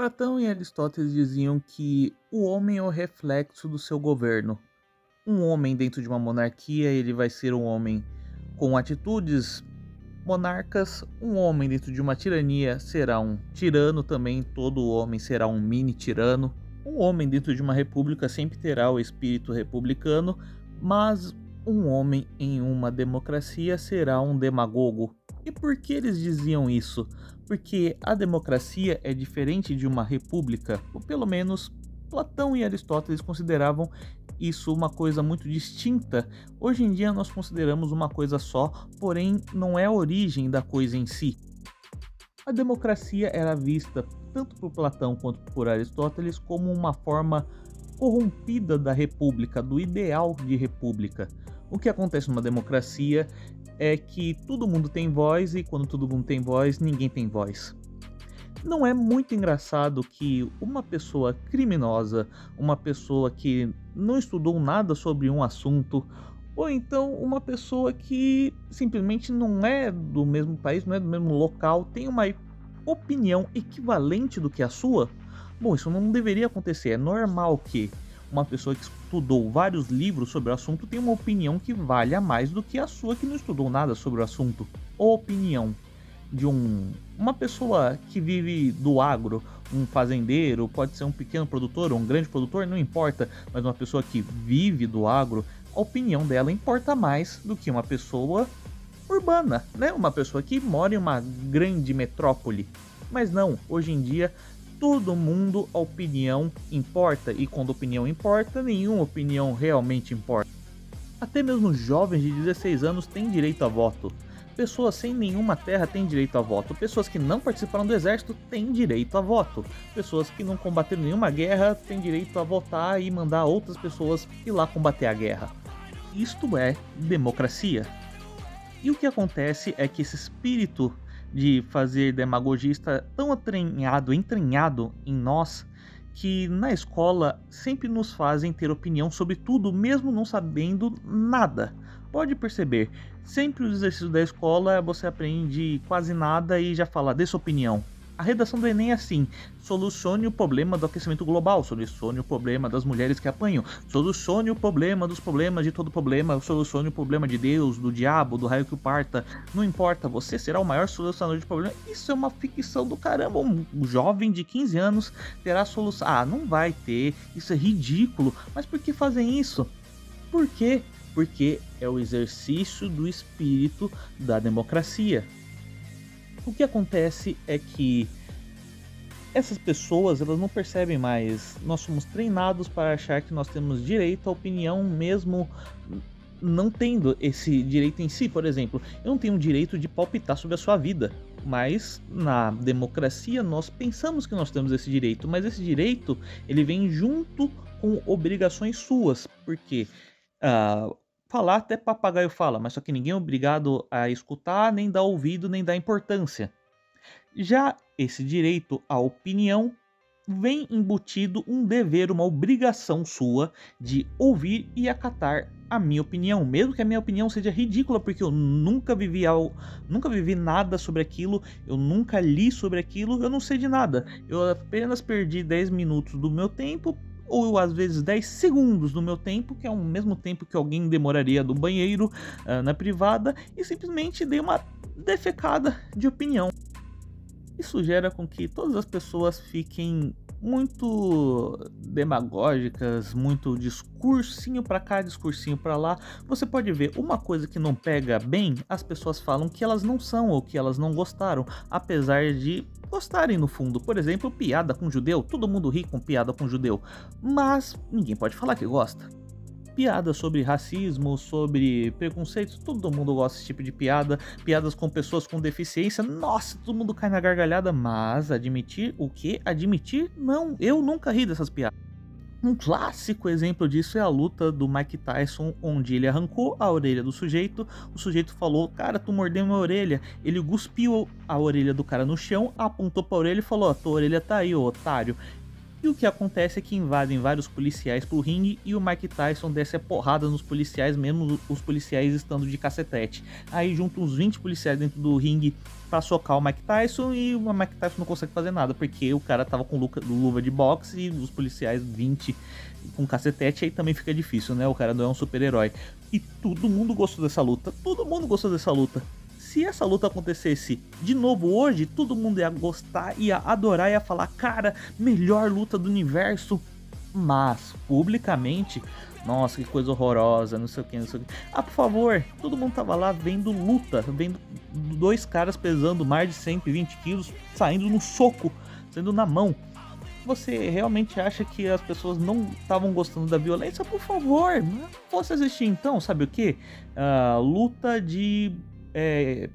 Platão e Aristóteles diziam que o homem é o reflexo do seu governo. Um homem dentro de uma monarquia, ele vai ser um homem com atitudes monarcas. Um homem dentro de uma tirania será um tirano também. Todo homem será um mini tirano. Um homem dentro de uma república sempre terá o espírito republicano, mas um homem em uma democracia será um demagogo. E por que eles diziam isso? Porque a democracia é diferente de uma república, ou pelo menos Platão e Aristóteles consideravam isso uma coisa muito distinta. Hoje em dia nós consideramos uma coisa só, porém não é a origem da coisa em si. A democracia era vista tanto por Platão quanto por Aristóteles como uma forma corrompida da república, do ideal de república. O que acontece numa democracia é que todo mundo tem voz e quando todo mundo tem voz, ninguém tem voz. Não é muito engraçado que uma pessoa criminosa, uma pessoa que não estudou nada sobre um assunto, ou então uma pessoa que simplesmente não é do mesmo país, não é do mesmo local, tem uma opinião equivalente do que a sua? Bom, isso não deveria acontecer. É normal que uma pessoa que estudou vários livros sobre o assunto tenha uma opinião que valha mais do que a sua que não estudou nada sobre o assunto. Ou opinião de uma pessoa que vive do agro, um fazendeiro, pode ser um pequeno produtor ou um grande produtor, não importa, mas uma pessoa que vive do agro, a opinião dela importa mais do que uma pessoa urbana, né? Uma pessoa que mora em uma grande metrópole. Mas não, hoje em dia todo mundo a opinião importa, e quando a opinião importa, nenhuma opinião realmente importa. Até mesmo jovens de 16 anos têm direito a voto. Pessoas sem nenhuma terra têm direito a voto. Pessoas que não participaram do exército têm direito a voto. Pessoas que não combateram nenhuma guerra têm direito a votar e mandar outras pessoas ir lá combater a guerra. Isto é democracia. E o que acontece é que esse espírito de fazer demagogia está tão entranhado em nós, que na escola sempre nos fazem ter opinião sobre tudo, mesmo não sabendo nada. Pode perceber, sempre os exercícios da escola você aprende quase nada e já fala, dê sua opinião. A redação do Enem é assim: solucione o problema do aquecimento global, solucione o problema das mulheres que apanham, solucione o problema dos problemas de todo problema, solucione o problema de Deus, do diabo, do raio que o parta. Não importa, você será o maior solucionador de problemas. Isso é uma ficção do caramba. Um jovem de 15 anos terá solução. Ah, não vai ter, isso é ridículo. Mas por que fazem isso? Por quê? Porque é o exercício do espírito da democracia. O que acontece é que essas pessoas, elas não percebem mais. Nós somos treinados para achar que nós temos direito à opinião mesmo não tendo esse direito em si. Por exemplo, eu não tenho o direito de palpitar sobre a sua vida, mas na democracia nós pensamos que nós temos esse direito, mas esse direito ele vem junto com obrigações suas, porque falar até papagaio fala, mas só que ninguém é obrigado a escutar, nem dar ouvido, nem dar importância. Já esse direito à opinião vem embutido um dever, uma obrigação sua de ouvir e acatar a minha opinião, mesmo que a minha opinião seja ridícula, porque eu nunca vivi nada sobre aquilo, eu nunca li sobre aquilo, eu não sei de nada. Eu apenas perdi 10 minutos do meu tempo, ou às vezes 10 segundos do meu tempo, que é o mesmo tempo que alguém demoraria do banheiro na privada, e simplesmente dei uma defecada de opinião. Isso gera com que todas as pessoas fiquem muito demagógicas, muito discursinho pra cá, discursinho pra lá. Você pode ver, uma coisa que não pega bem, as pessoas falam que elas não são ou que elas não gostaram, apesar de gostarem no fundo. Por exemplo, piada com judeu, todo mundo ri com piada com judeu, mas ninguém pode falar que gosta. Piadas sobre racismo, sobre preconceitos, todo mundo gosta desse tipo de piada. Piadas com pessoas com deficiência, nossa, todo mundo cai na gargalhada, mas admitir o quê? Admitir? Não, eu nunca ri dessas piadas. Um clássico exemplo disso é a luta do Mike Tyson, onde ele arrancou a orelha do sujeito, o sujeito falou, cara, tu mordeu minha orelha. Ele cuspiu a orelha do cara no chão, apontou pra orelha e falou, tua orelha tá aí, ô otário. E o que acontece é que invadem vários policiais pro ringue e o Mike Tyson desce a porrada nos policiais, mesmo os policiais estando de cacetete. Aí juntam uns 20 policiais dentro do ringue pra socar o Mike Tyson e o Mike Tyson não consegue fazer nada, porque o cara tava com luva de boxe e os policiais 20 com cacetete, aí também fica difícil, né? O cara não é um super-herói. E todo mundo gostou dessa luta, todo mundo gostou dessa luta. Se essa luta acontecesse de novo hoje, todo mundo ia gostar, ia adorar, ia falar, cara, melhor luta do universo. Mas, publicamente, nossa, que coisa horrorosa, não sei o que, não sei o que. Ah, por favor, todo mundo tava lá vendo luta, vendo dois caras pesando mais de 120 quilos, saindo no soco, saindo na mão. Você realmente acha que as pessoas não estavam gostando da violência? Por favor, não fosse assistir então, sabe o que? Luta de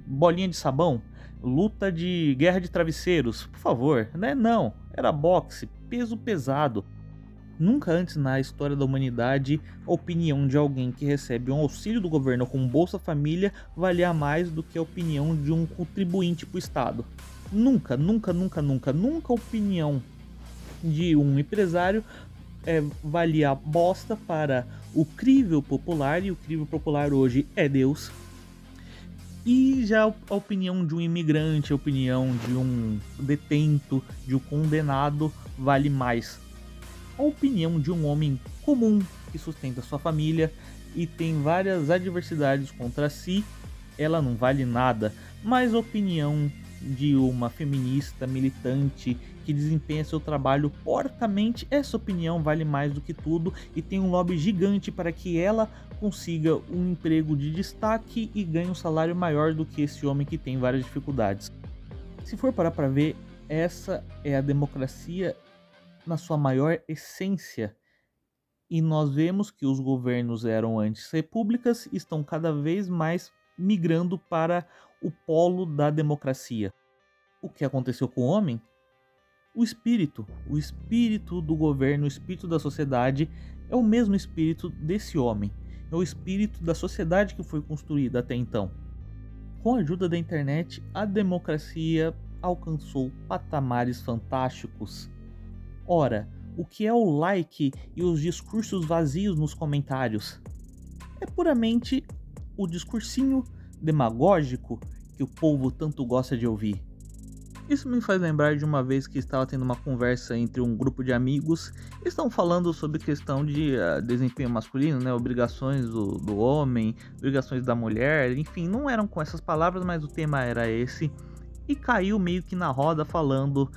bolinha de sabão, luta de guerra de travesseiros, por favor, né? Não, era boxe, peso pesado. Nunca antes na história da humanidade a opinião de alguém que recebe um auxílio do governo como Bolsa Família valia mais do que a opinião de um contribuinte para o Estado. Nunca, nunca, nunca, nunca, nunca a opinião de um empresário valia bosta para o crível popular, e o crível popular hoje é Deus. E já a opinião de um imigrante, a opinião de um detento, de um condenado vale mais. A opinião de um homem comum que sustenta sua família e tem várias adversidades contra si, ela não vale nada. Mas a opinião de uma feminista militante que desempenha seu trabalho porcamente, essa opinião vale mais do que tudo e tem um lobby gigante para que ela consiga um emprego de destaque e ganhe um salário maior do que esse homem que tem várias dificuldades. Se for parar para ver, essa é a democracia na sua maior essência. E nós vemos que os governos eram antes repúblicas e estão cada vez mais migrando para o polo da democracia. O que aconteceu com o homem? O espírito do governo, o espírito da sociedade é o mesmo espírito desse homem. É o espírito da sociedade que foi construída até então. Com a ajuda da internet, a democracia alcançou patamares fantásticos. Ora, o que é o like e os discursos vazios nos comentários? É puramente o discursinho demagógico que o povo tanto gosta de ouvir. Isso me faz lembrar de uma vez que estava tendo uma conversa entre um grupo de amigos. Estão falando sobre questão de desempenho masculino, né? Obrigações do homem, obrigações da mulher, enfim, não eram com essas palavras, mas o tema era esse. E caiu meio que na roda falando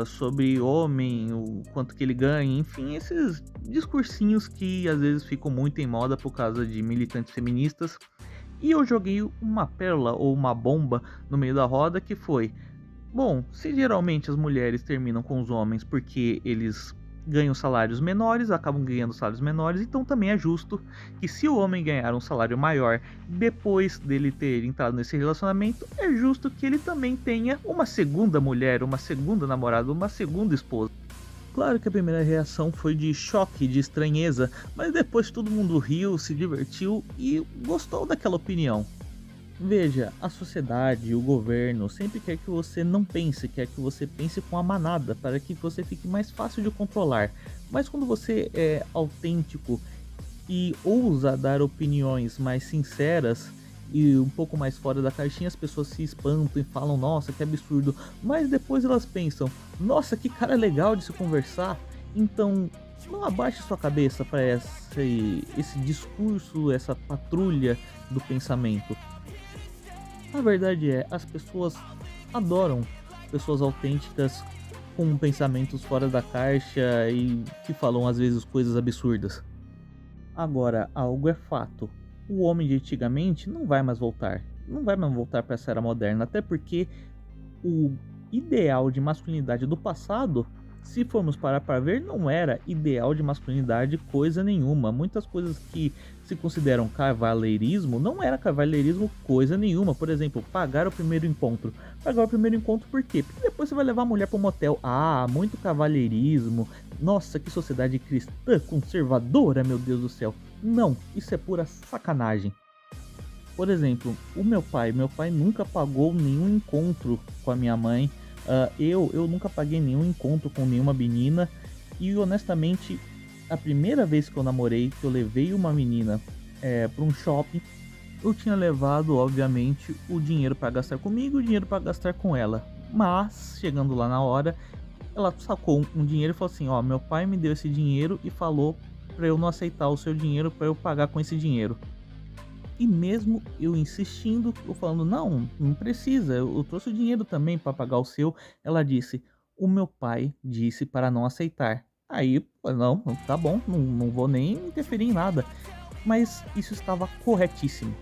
sobre homem, o quanto que ele ganha, enfim, esses discursinhos que às vezes ficam muito em moda por causa de militantes feministas. E eu joguei uma pérola ou uma bomba no meio da roda que foi: bom, se geralmente as mulheres terminam com os homens porque eles ganham salários menores, acabam ganhando salários menores, então também é justo que se o homem ganhar um salário maior depois dele ter entrado nesse relacionamento, é justo que ele também tenha uma segunda mulher, uma segunda namorada, uma segunda esposa. Claro que a primeira reação foi de choque, de estranheza, mas depois todo mundo riu, se divertiu e gostou daquela opinião. Veja, a sociedade, o governo sempre quer que você não pense, quer que você pense com a manada, para que você fique mais fácil de controlar. Mas quando você é autêntico e ousa dar opiniões mais sinceras e um pouco mais fora da caixinha, as pessoas se espantam e falam, nossa, que absurdo. Mas depois elas pensam, nossa, que cara legal de se conversar. Então, não abaixe sua cabeça para esse discurso, essa patrulha do pensamento. A verdade é, as pessoas adoram pessoas autênticas com pensamentos fora da caixa e que falam às vezes coisas absurdas. Agora, algo é fato. O homem de antigamente não vai mais voltar. Não vai mais voltar para essa era moderna, até porque o ideal de masculinidade do passado, se formos parar para ver, não era ideal de masculinidade coisa nenhuma. Muitas coisas que se consideram cavaleirismo não era cavaleirismo coisa nenhuma. Por exemplo, pagar o primeiro encontro. Pagar o primeiro encontro por quê? Porque depois você vai levar a mulher para um motel. Ah, muito cavalheirismo. Nossa, que sociedade cristã conservadora, meu Deus do céu. Não, isso é pura sacanagem. Por exemplo, o meu pai nunca pagou nenhum encontro com a minha mãe. Eu nunca paguei nenhum encontro com nenhuma menina. E honestamente, a primeira vez que eu namorei, que eu levei uma menina para um shopping, Eu tinha levado, obviamente, o dinheiro para gastar comigo e o dinheiro para gastar com ela. Mas, chegando lá na hora, ela sacou um dinheiro e falou assim: ó, meu pai me deu esse dinheiro e falou para eu não aceitar o seu dinheiro para eu pagar com esse dinheiro. E mesmo eu insistindo, eu falando: não, não precisa, eu trouxe o dinheiro também para pagar o seu. Ela disse: o meu pai disse para não aceitar. Aí, pô, não, tá bom, não vou nem interferir em nada. Mas isso estava corretíssimo.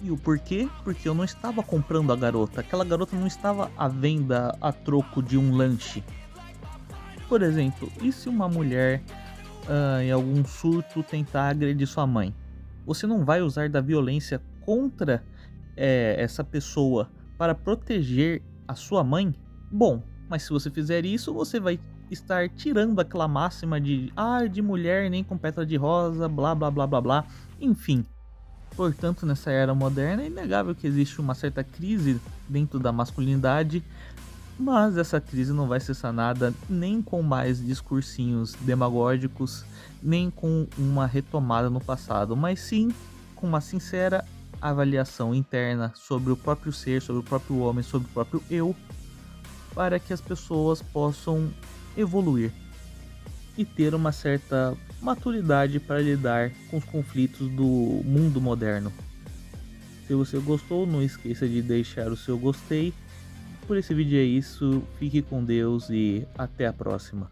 E o porquê? Porque eu não estava comprando a garota. Aquela garota não estava à venda a troco de um lanche. Por exemplo, e se uma mulher, em algum surto, tentar agredir sua mãe? Você não vai usar da violência contra essa pessoa para proteger a sua mãe? Bom, mas se você fizer isso, você vai estar tirando aquela máxima de mulher nem com pétala de rosa, blá blá blá blá blá. Enfim, portanto, nessa era moderna é inegável que existe uma certa crise dentro da masculinidade, mas essa crise não vai ser sanada nem com mais discursinhos demagógicos, nem com uma retomada no passado, mas sim com uma sincera avaliação interna sobre o próprio ser, sobre o próprio homem, sobre o próprio eu, para que as pessoas possam evoluir e ter uma certa maturidade para lidar com os conflitos do mundo moderno. Se você gostou, não esqueça de deixar o seu gostei. Por esse vídeo é isso, fique com Deus e até a próxima.